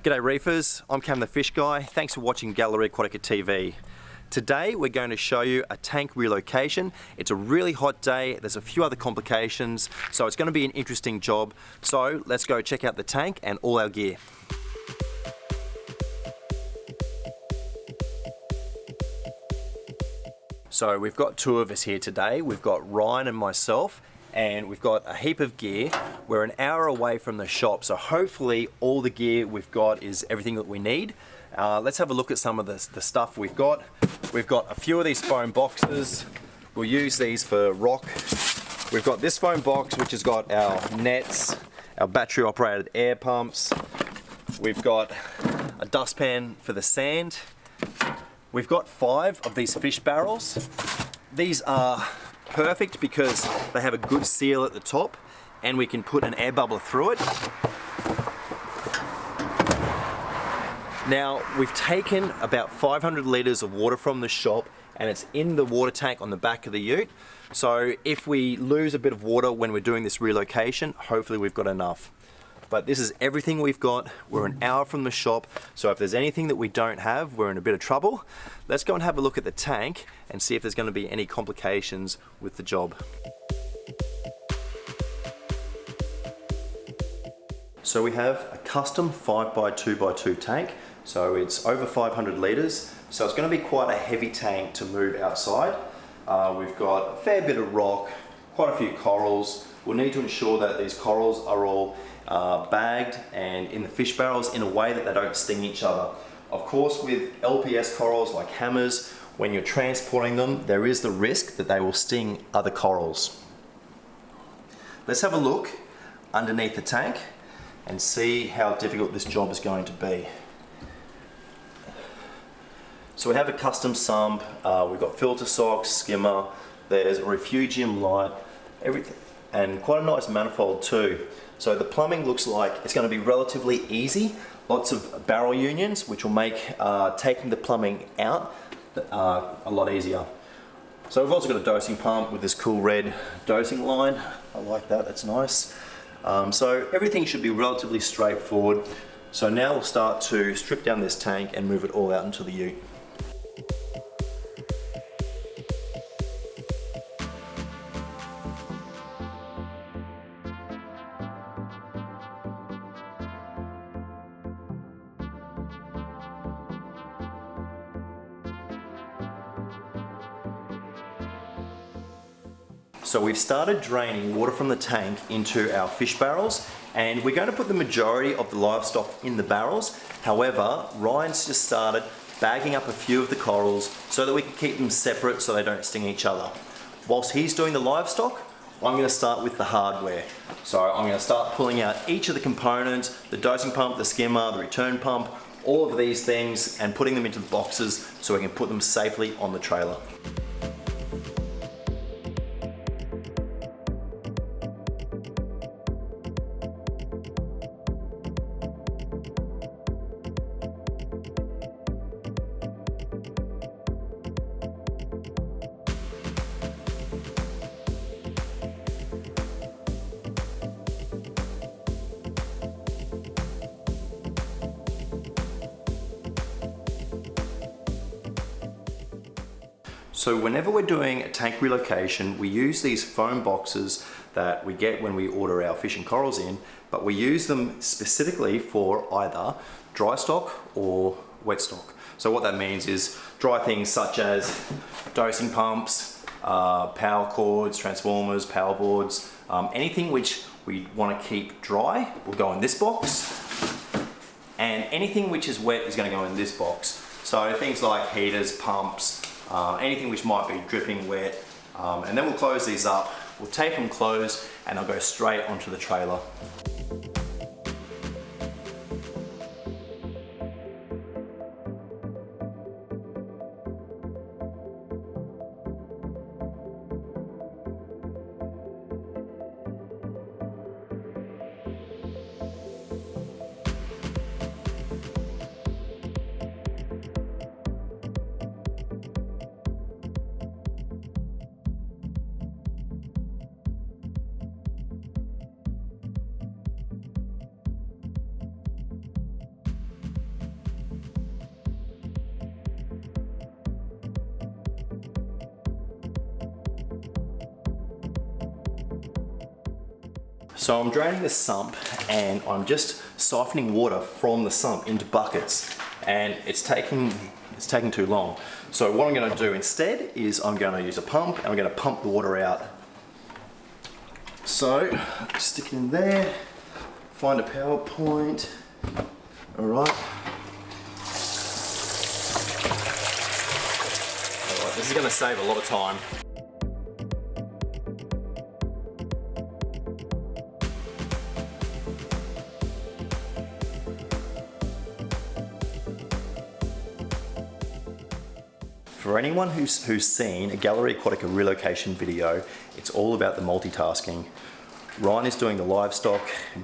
G'day Reefers, I'm Cam the Fish Guy. Thanks for watching Gallery Aquatica TV. Today we're going to show you a tank relocation. It's a really hot day, there's a few other complications, so it's going to be an interesting job. So let's go check out the tank and all our gear. So we've got two of us here today. We've got Ryan and myself, and we've got a heap of gear. We're an hour away from the shop, so hopefully all the gear we've got is everything that we need. Let's have a look at some of the stuff we've got. We've got a few of these foam boxes. We'll use these for rock. We've got this foam box which has got our nets, our battery operated air pumps. We've got a dustpan for the sand. We've got 5 of these fish barrels. These are perfect because they have a good seal at the top and we can put an air bubbler through it. Now we've taken about 500 litres of water from the shop and it's in the water tank on the back of the ute. So if we lose a bit of water when we're doing this relocation, hopefully we've got enough. But this is everything we've got. We're an hour from the shop, so if there's anything that we don't have, we're in a bit of trouble. Let's go and have a look at the tank and see if there's going to be any complications with the job. So we have a custom 5x2x2 tank, so it's over 500 litres, so it's going to be quite a heavy tank to move outside. We've got a fair bit of rock, quite a few corals. We'll need to ensure that these corals are all bagged and in the fish barrels in a way that they don't sting each other. Of course, with LPS corals like hammers, when you're transporting them, there is the risk that they will sting other corals. Let's have a look underneath the tank and see how difficult this job is going to be. So we have a custom sump, we've got filter socks, skimmer, there's a refugium light, everything, and quite a nice manifold too. So the plumbing looks like it's going to be relatively easy. Lots of barrel unions, which will make taking the plumbing out a lot easier. So we've also got a dosing pump with this cool red dosing line. I like that, that's nice. So everything should be relatively straightforward. So now we'll start to strip down this tank and move it all out into the ute. So we've started draining water from the tank into our fish barrels, and we're going to put the majority of the livestock in the barrels. However, Ryan's just started bagging up a few of the corals so that we can keep them separate so they don't sting each other. Whilst he's doing the livestock, I'm going to start with the hardware. So I'm going to start pulling out each of the components, the dosing pump, the skimmer, the return pump, all of these things, and putting them into the boxes so we can put them safely on the trailer. So whenever we're doing a tank relocation, we use these foam boxes that we get when we order our fish and corals in, but we use them specifically for either dry stock or wet stock. So what that means is dry things such as dosing pumps, power cords, transformers, power boards, anything which we want to keep dry will go in this box, and anything which is wet is going to go in this box. So things like heaters, pumps, anything which might be dripping wet, and then we'll close these up, we'll tape them closed, and they'll go straight onto the trailer. So I'm draining the sump and I'm just siphoning water from the sump into buckets, and it's taking too long. So what I'm going to do instead is I'm going to use a pump and I'm going to pump the water out. So stick it in there, find a power point. Alright. This is going to save a lot of time. For anyone who's seen a Gallery Aquatica relocation video, it's all about the multitasking. Ryan is doing the livestock,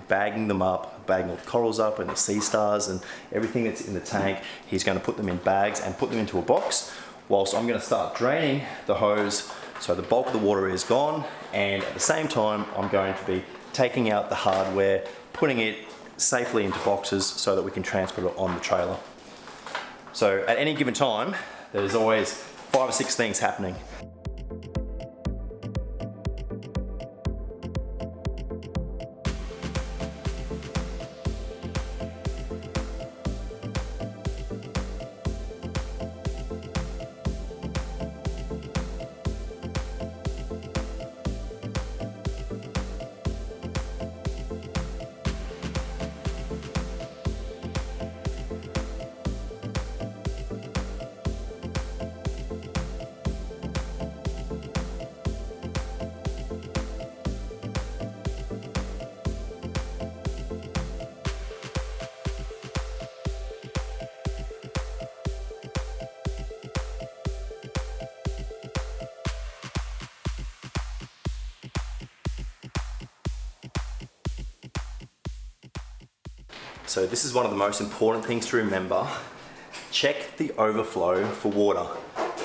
bagging them up, bagging all the corals up and the sea stars and everything that's in the tank. He's going to put them in bags and put them into a box, whilst I'm going to start draining the hose so the bulk of the water is gone, and at the same time I'm going to be taking out the hardware, putting it safely into boxes so that we can transport it on the trailer. So at any given time, there's always 5 or 6 things happening. So this is one of the most important things to remember. Check the overflow for water,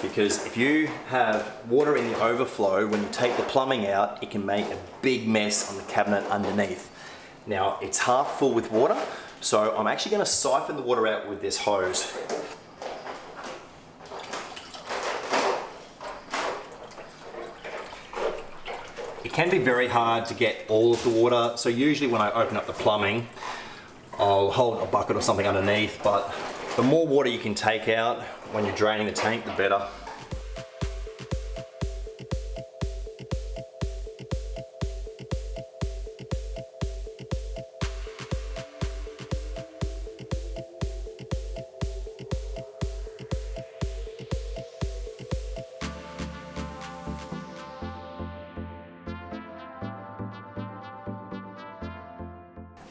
because if you have water in the overflow, when you take the plumbing out, it can make a big mess on the cabinet underneath. Now it's half full with water, so I'm actually going to siphon the water out with this hose. It can be very hard to get all of the water, so usually when I open up the plumbing, I'll hold a bucket or something underneath, but the more water you can take out when you're draining the tank, the better.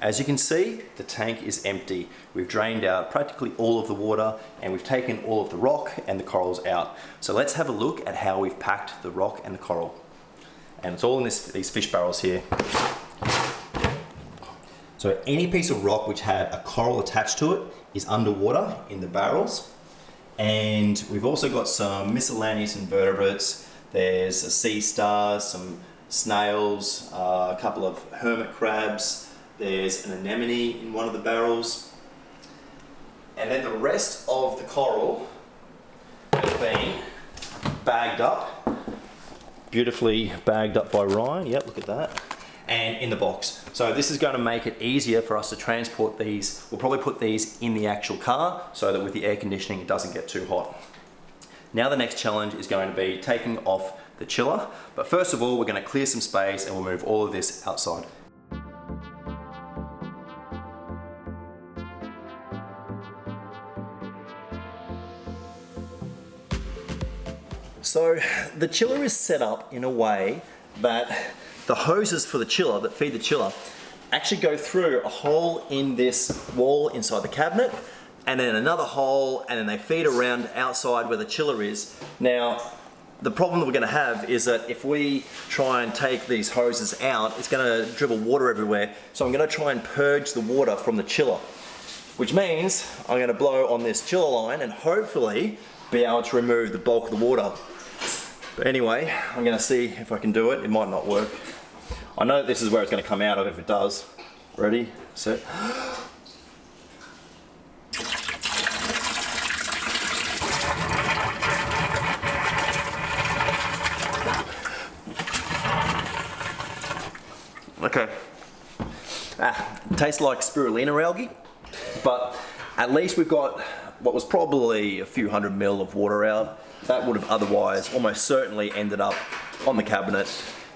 As you can see, the tank is empty. We've drained out practically all of the water and we've taken all of the rock and the corals out. So let's have a look at how we've packed the rock and the coral. And it's all in these fish barrels here. So any piece of rock which had a coral attached to it is underwater in the barrels. And we've also got some miscellaneous invertebrates. There's a sea star, some snails, a couple of hermit crabs. There's an anemone in one of the barrels. And then the rest of the coral has been bagged up, beautifully bagged up by Ryan. Yep, look at that. And in the box. So this is going to make it easier for us to transport these. We'll probably put these in the actual car so that with the air conditioning it doesn't get too hot. Now the next challenge is going to be taking off the chiller. But first of all, we're going to clear some space and we'll move all of this outside. So the chiller is set up in a way that the hoses for the chiller, that feed the chiller, actually go through a hole in this wall inside the cabinet, and then another hole, and then they feed around outside where the chiller is. Now, the problem that we're going to have is that if we try and take these hoses out, it's going to dribble water everywhere. So I'm going to try and purge the water from the chiller, which means I'm going to blow on this chiller line and hopefully be able to remove the bulk of the water. But anyway, I'm going to see if I can do it. It might not work. I know this is where it's going to come out of if it does. Ready, set. Okay, It tastes like spirulina algae, but at least we've got what was probably a few 100 ml of water out. That would have otherwise almost certainly ended up on the cabinet.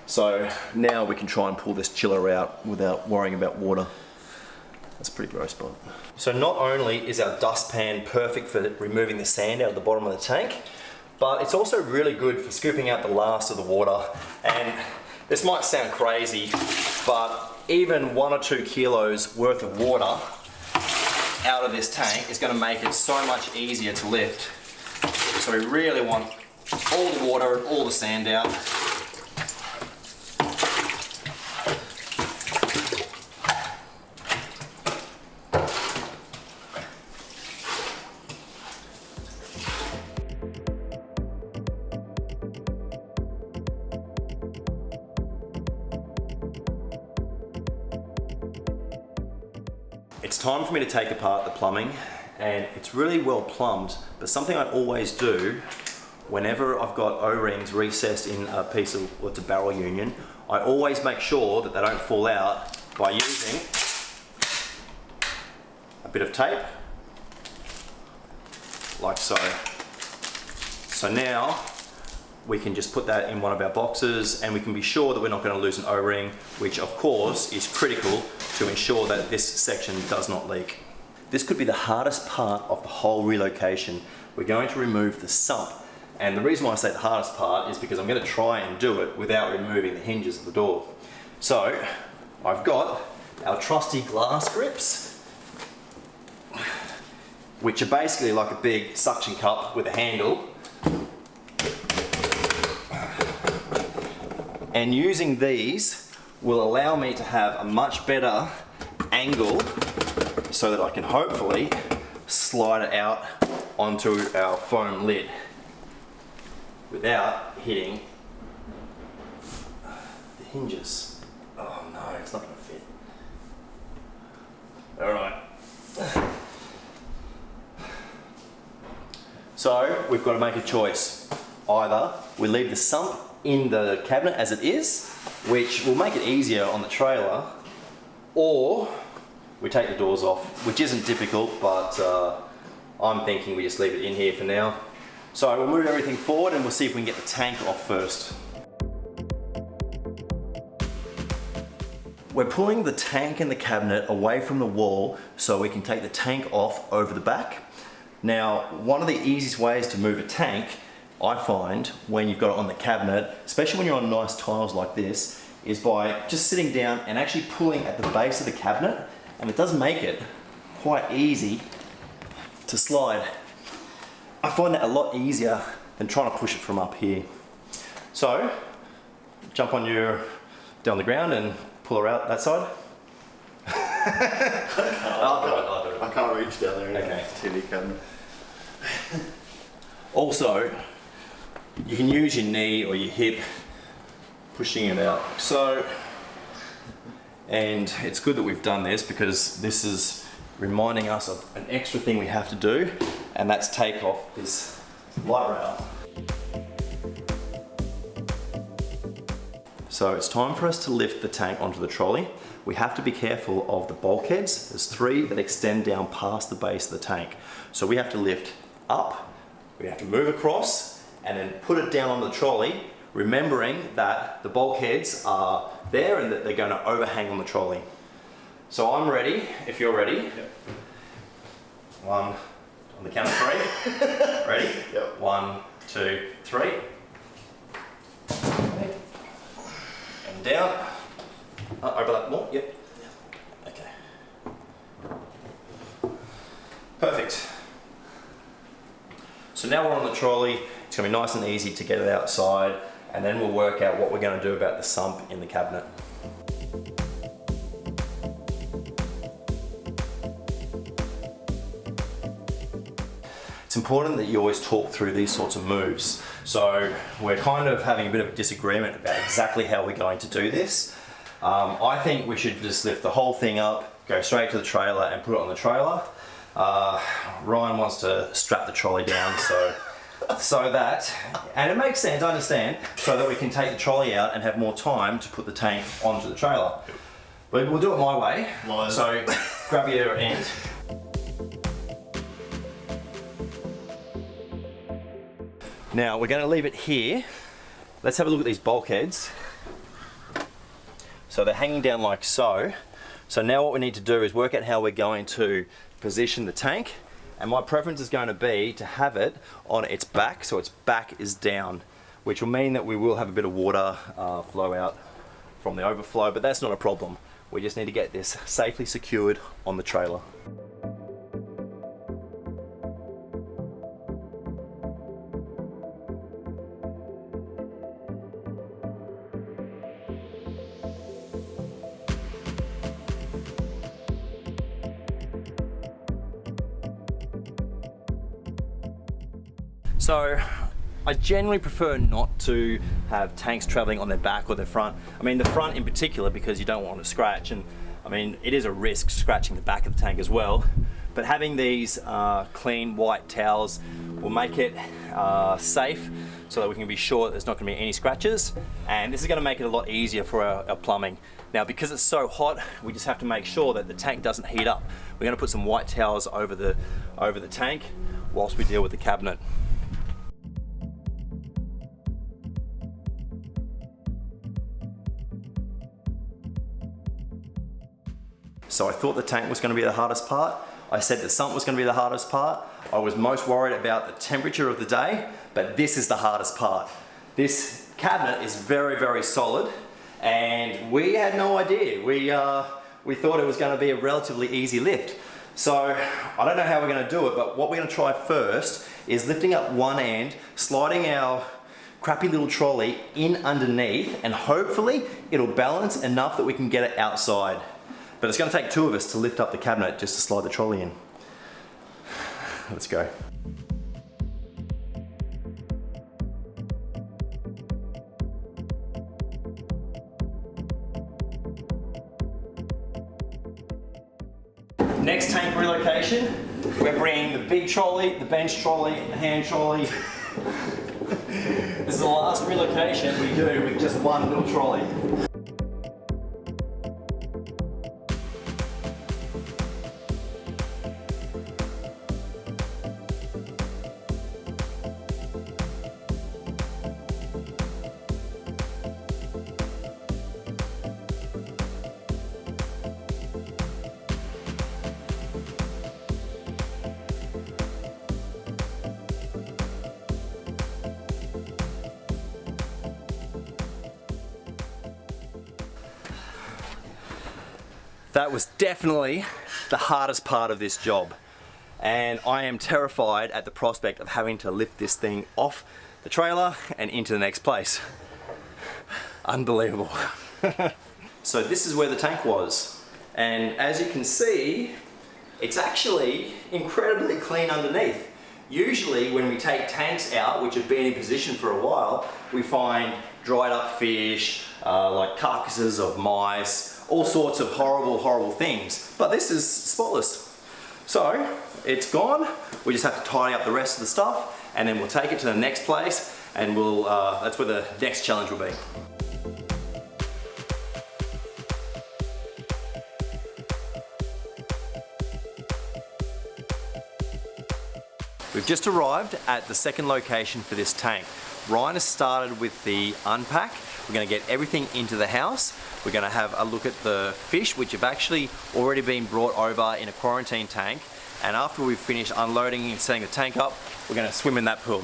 So now we can try and pull this chiller out without worrying about water. That's pretty gross, but. So not only is our dustpan perfect for removing the sand out of the bottom of the tank, but it's also really good for scooping out the last of the water. And this might sound crazy, but even 1 or 2 kilos worth of water out of this tank is going to make it so much easier to lift. So we really want all the water and all the sand out. It's time for me to take apart the plumbing, and it's really well plumbed, but something I always do whenever I've got O-rings recessed in a piece of, well, it's a barrel union, I always make sure that they don't fall out by using a bit of tape, like so. So now we can just put that in one of our boxes, and we can be sure that we're not going to lose an O-ring, which of course is critical to ensure that this section does not leak. This could be the hardest part of the whole relocation. We're going to remove the sump. And the reason why I say the hardest part is because I'm going to try and do it without removing the hinges of the door. So I've got our trusty glass grips, which are basically like a big suction cup with a handle. And using these will allow me to have a much better angle so that I can hopefully slide it out onto our foam lid without hitting the hinges. Oh no, it's not going to fit. Alright. So we've got to make a choice. Either we leave the sump in the cabinet as it is, which will make it easier on the trailer, or we take the doors off, which isn't difficult, but I'm thinking we just leave it in here for now. So we'll move everything forward and we'll see if we can get the tank off first. We're pulling the tank and the cabinet away from the wall so we can take the tank off over the back. Now, one of the easiest ways to move a tank, I find, when you've got it on the cabinet, especially when you're on nice tiles like this, is by just sitting down and actually pulling at the base of the cabinet, and it does make it quite easy to slide. I find that a lot easier than trying to push it from up here. So, jump on down the ground and pull her out that side. I can't reach down there anyway. Okay. TV cabinet. Also, you can use your knee or your hip pushing it out. So, and it's good that we've done this because this is reminding us of an extra thing we have to do, and that's take off this light rail. So it's time for us to lift the tank onto the trolley. We have to be careful of the bulkheads. There's 3 that extend down past the base of the tank. So we have to lift up, we have to move across, and then put it down on the trolley, remembering that the bulkheads are there and that they're going to overhang on the trolley. So I'm ready, if you're ready. Yep. 1, on the count of 3. Ready? Yep. 1, 2, 3. And down. Overlap more? Yep. Okay. Perfect. So now we're on the trolley. It's going to be nice and easy to get it outside, and then we'll work out what we're going to do about the sump in the cabinet. It's important that you always talk through these sorts of moves. So we're kind of having a bit of a disagreement about exactly how we're going to do this. I think we should just lift the whole thing up, go straight to the trailer and put it on the trailer. Ryan wants to strap the trolley down so that, and it makes sense, I understand, so that we can take the trolley out and have more time to put the tank onto the trailer. But we'll do it my way. Mine. So grab your end. Now we're going to leave it here. Let's have a look at these bulkheads. So they're hanging down like so. So now what we need to do is work out how we're going to position the tank. And my preference is going to be to have it on its back, so its back is down, which will mean that we will have a bit of water flow out from the overflow, but that's not a problem. We just need to get this safely secured on the trailer. So I generally prefer not to have tanks traveling on their back or their front. I mean the front in particular, because you don't want to scratch, and I mean it is a risk scratching the back of the tank as well. But having these clean white towels will make it safe, so that we can be sure that there's not going to be any scratches, and this is going to make it a lot easier for our plumbing. Now because it's so hot, we just have to make sure that the tank doesn't heat up. We're going to put some white towels over the tank whilst we deal with the cabinet. So I thought the tank was going to be the hardest part. I said the sump was going to be the hardest part. I was most worried about the temperature of the day, but this is the hardest part. This cabinet is very, very solid, and we had no idea. We thought it was going to be a relatively easy lift. So I don't know how we're going to do it, but what we're going to try first is lifting up one end, sliding our crappy little trolley in underneath, and hopefully it'll balance enough that we can get it outside. But it's going to take two of us to lift up the cabinet just to slide the trolley in. Let's go. Next tank relocation, we're bringing the big trolley, the bench trolley, the hand trolley. This is the last relocation we do with just one little trolley. That was definitely the hardest part of this job, and I am terrified at the prospect of having to lift this thing off the trailer and into the next place. Unbelievable. So this is where the tank was, and as you can see, it's actually incredibly clean underneath. Usually when we take tanks out which have been in position for a while, we find dried up fish, like carcasses of mice, all sorts of horrible things. But this is spotless. So it's gone. We just have to tidy up the rest of the stuff, and then we'll take it to the next place, and we'll that's where the next challenge will be. We've just arrived at the second location for this tank. Ryan has started with the unpack. We're going to get everything into the house. We're going to have a look at the fish, which have actually already been brought over in a quarantine tank. And after we've finished unloading and setting the tank up, we're going to swim in that pool.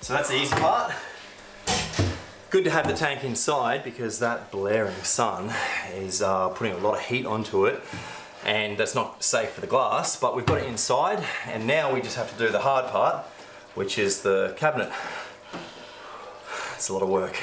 So that's the easy part. Good to have the tank inside because that blaring sun is putting a lot of heat onto it, and that's not safe for the glass, but we've got it inside, and now we just have to do the hard part, which is the cabinet. It's a lot of work.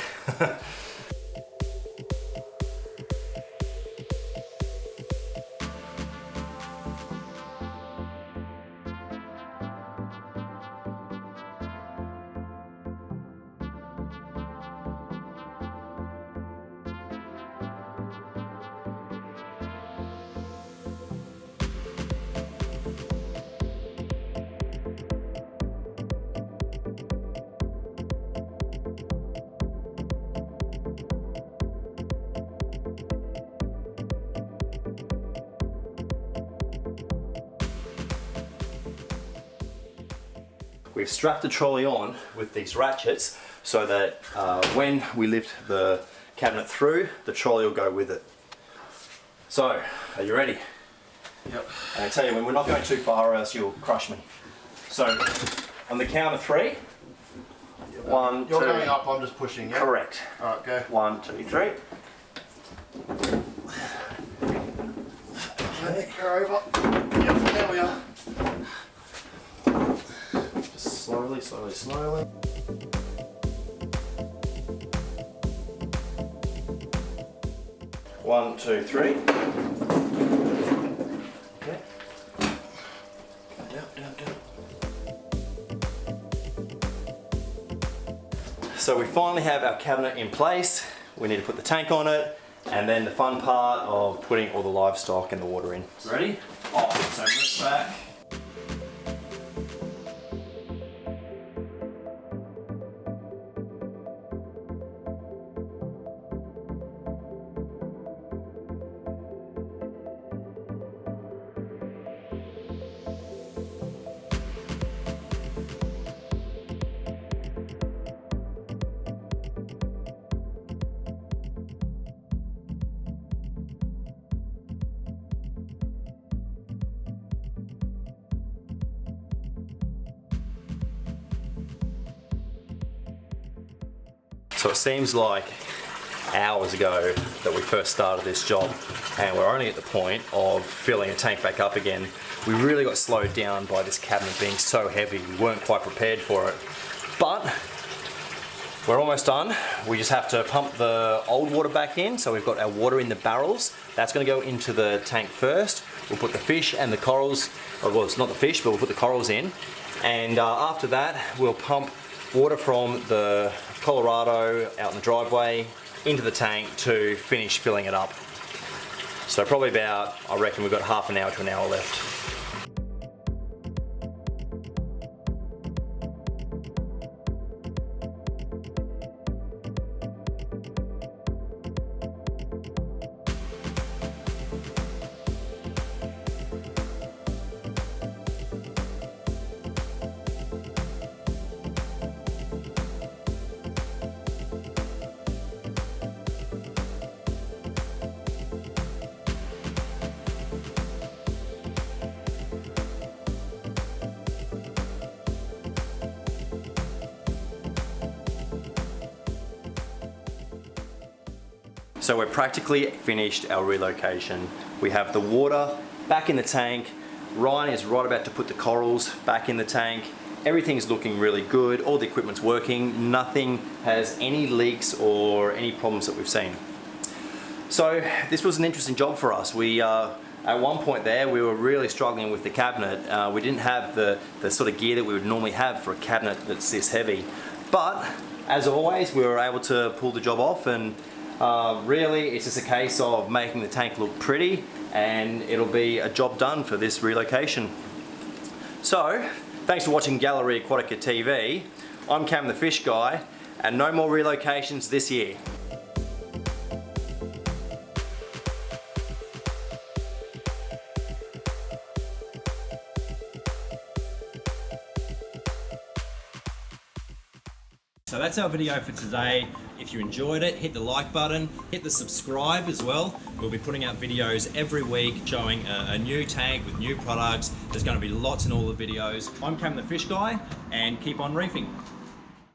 we've strapped the trolley on with these ratchets so that when we lift the cabinet through, the trolley will go with it. So, are you ready? Yep. And I tell you, when we're not going too far or else you'll crush me. So, on the count of 3, 1, 2. You're going up, I'm just pushing, yeah? Correct. Alright, go. 1, 2, 3. Okay, go over. Yep, there we are. Just slowly, slowly, slowly. One, two, three. Okay. Down. So we finally have our cabinet in place. We need to put the tank on it, and then the fun part of putting all the livestock and the water in. Ready? Off. So lift back. So it seems like hours ago that we first started this job, and we're only at the point of filling the tank back up again. We really got slowed down by this cabinet being so heavy. We weren't quite prepared for it, but we're almost done. We just have to pump the old water back in, so we've got our water in the barrels. That's going to go into the tank first. We'll put the fish and the corals, well, it's not the fish, but we'll put the corals in, and after that we'll pump water from the Colorado out in the driveway into the tank to finish filling it up. So probably about, I reckon we've got half an hour to an hour left. So we're practically finished our relocation. We have the water back in the tank. Ryan is right about to put the corals back in the tank. Everything's looking really good. All the equipment's working. Nothing has any leaks or any problems that we've seen. So this was an interesting job for us. We at one point there, we were really struggling with the cabinet. We didn't have the sort of gear that we would normally have for a cabinet that's this heavy. But as always, we were able to pull the job off, and really it's just a case of making the tank look pretty, and it'll be a job done for this relocation. So, thanks for watching Gallery Aquatica TV. I'm Cam the Fish Guy, and no more relocations this year. So that's our video for today. If you enjoyed it, hit the like button, hit the subscribe as well. We'll be putting out videos every week showing a new tank with new products. There's going to be lots in all the videos. I'm Cam the Fish Guy, and keep on reefing.